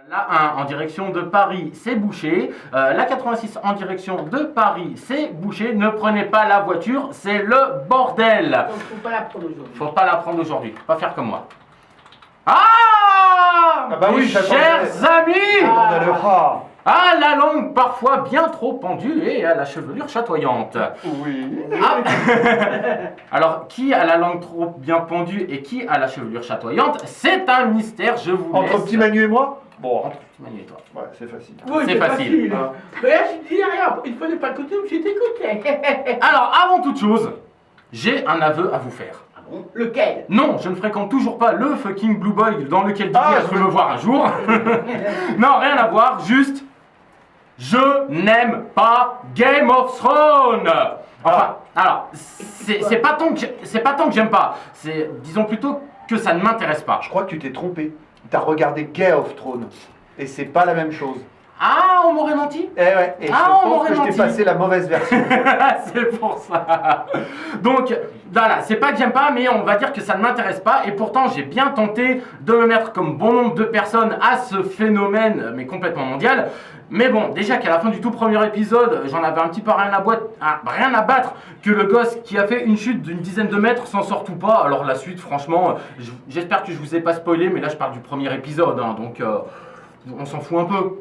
La 1 en direction de Paris, c'est bouché. La 86 en direction de Paris, c'est bouché. Ne prenez pas la voiture, c'est le bordel. Donc, faut pas la prendre aujourd'hui. Faut pas la prendre aujourd'hui, faut pas faire comme moi. Ah, bah oui, mes ça chers amis, Ah, la langue parfois bien trop pendue et à la chevelure chatoyante. oui. Ah. Alors, qui a la langue trop bien pendue et qui a la chevelure chatoyante, c'est un mystère, je vous laisse. Entre petit Manu et moi? Bon, Entre petit Manu et toi. ouais, c'est facile. Oui, C'est facile. Hein. Mais là, je dis rien. Il fallait pas écouter ou je t'écoutais. Alors, avant toute chose, j'ai un aveu à vous faire. Ah bon? Lequel? Non, je ne fréquente toujours pas le fucking Blue Boy dans lequel Didier Ah, a cru me voir un jour. Non, rien à voir, juste... Je n'aime pas Game of Thrones. Enfin, alors, c'est pas tant que j'aime pas. C'est, disons plutôt que ça ne m'intéresse pas. Je crois que tu t'es trompé. T'as regardé Game of Thrones. Et c'est pas la même chose. Ah, on m'aurait menti? Eh ouais, et Ah, je on pense m'aurait que je t'ai menti. passé la mauvaise version. C'est pour ça. Donc, voilà, c'est pas que j'aime pas, mais on va dire que ça ne m'intéresse pas. Et pourtant, j'ai bien tenté de me mettre comme bon nombre de personnes à ce phénomène, mais complètement mondial. Mais bon, déjà qu'à la fin du tout premier épisode, j'en avais un petit peu rien à battre que le gosse qui a fait une chute d'une dizaine de mètres s'en sorte ou pas. Alors la suite, franchement, j'espère que je vous ai pas spoilé, mais là je parle du premier épisode, hein, donc on s'en fout un peu.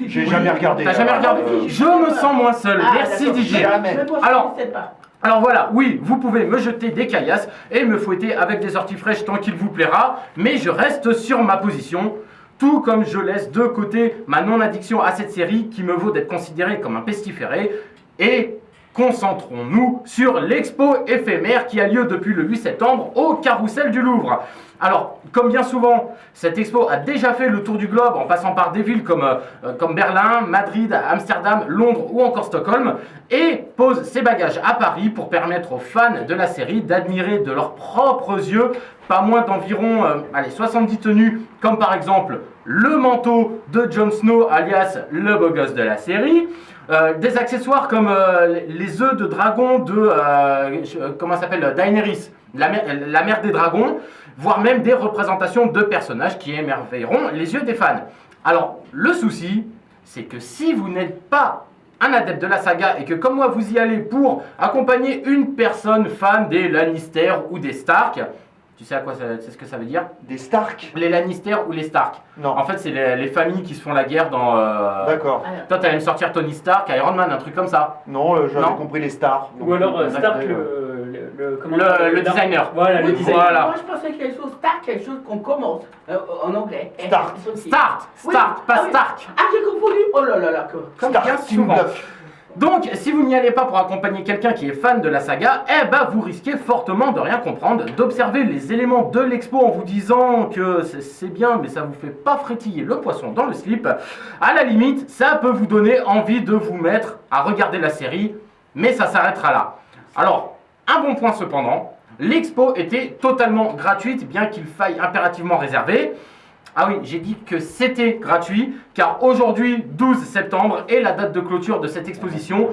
J'ai jamais regardé. T'as jamais regardé? Je me sens moins seul. Ah, Merci d'accord. Didier. Jamais. Mais moi, je Alors- ne sais pas. Alors voilà, oui, vous pouvez me jeter des caillasses et me fouetter avec des orties fraîches tant qu'il vous plaira, mais je reste sur ma position, tout comme je laisse de côté ma non-addiction à cette série qui me vaut d'être considérée comme un pestiféré, et concentrons-nous sur l'expo éphémère qui a lieu depuis le 8 septembre au Carrousel du Louvre. Alors, comme bien souvent, cette expo a déjà fait le tour du globe en passant par des villes comme Berlin, Madrid, Amsterdam, Londres ou encore Stockholm, et pose ses bagages à Paris pour permettre aux fans de la série d'admirer de leurs propres yeux pas moins d'environ 70 tenues, comme par exemple le manteau de Jon Snow alias le beau gosse de la série, des accessoires comme les œufs de dragon de comment ça s'appelle, Daenerys, la mère des dragons, voire même des représentations de personnages qui émerveilleront les yeux des fans. Alors, le souci, c'est que si vous n'êtes pas un adepte de la saga et que comme moi vous y allez pour accompagner une personne fan des Lannister ou des Stark, tu sais c'est ce que ça veut dire? Des Stark? Les Lannister ou les Stark. Non. En fait, c'est les familles qui se font la guerre dans... D'accord. Alors, Toi, t'allais me sortir Tony Stark, Iron Man, un truc comme ça. Non, j'avais Non. compris les stars. Ou alors Stark, comment on appelle Le designer. Voilà, le oui, designer. Voilà. Moi, je pensais quelque chose start, quelque chose qu'on commence en anglais. Start. Start, Oui. Start, pas Ah oui. Stark. Ah, j'ai confondu. Oh là là là. Comme Stark, bien Team souvent. Bluff. Donc, si vous n'y allez pas pour accompagner quelqu'un qui est fan de la saga, eh ben vous risquez fortement de rien comprendre, d'observer les éléments de l'expo en vous disant que c'est bien, mais ça vous fait pas frétiller le poisson dans le slip. À la limite, ça peut vous donner envie de vous mettre à regarder la série, mais ça s'arrêtera là. Alors, un bon point cependant, l'expo était totalement gratuite, bien qu'il faille impérativement réserver. Ah oui, j'ai dit que c'était gratuit, car aujourd'hui, 12 septembre, est la date de clôture de cette exposition,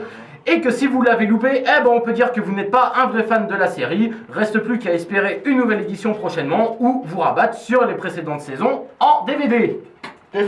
et que si vous l'avez loupé, eh ben on peut dire que vous n'êtes pas un vrai fan de la série. Reste plus qu'à espérer une nouvelle édition prochainement, ou vous rabattre sur les précédentes saisons en DVD.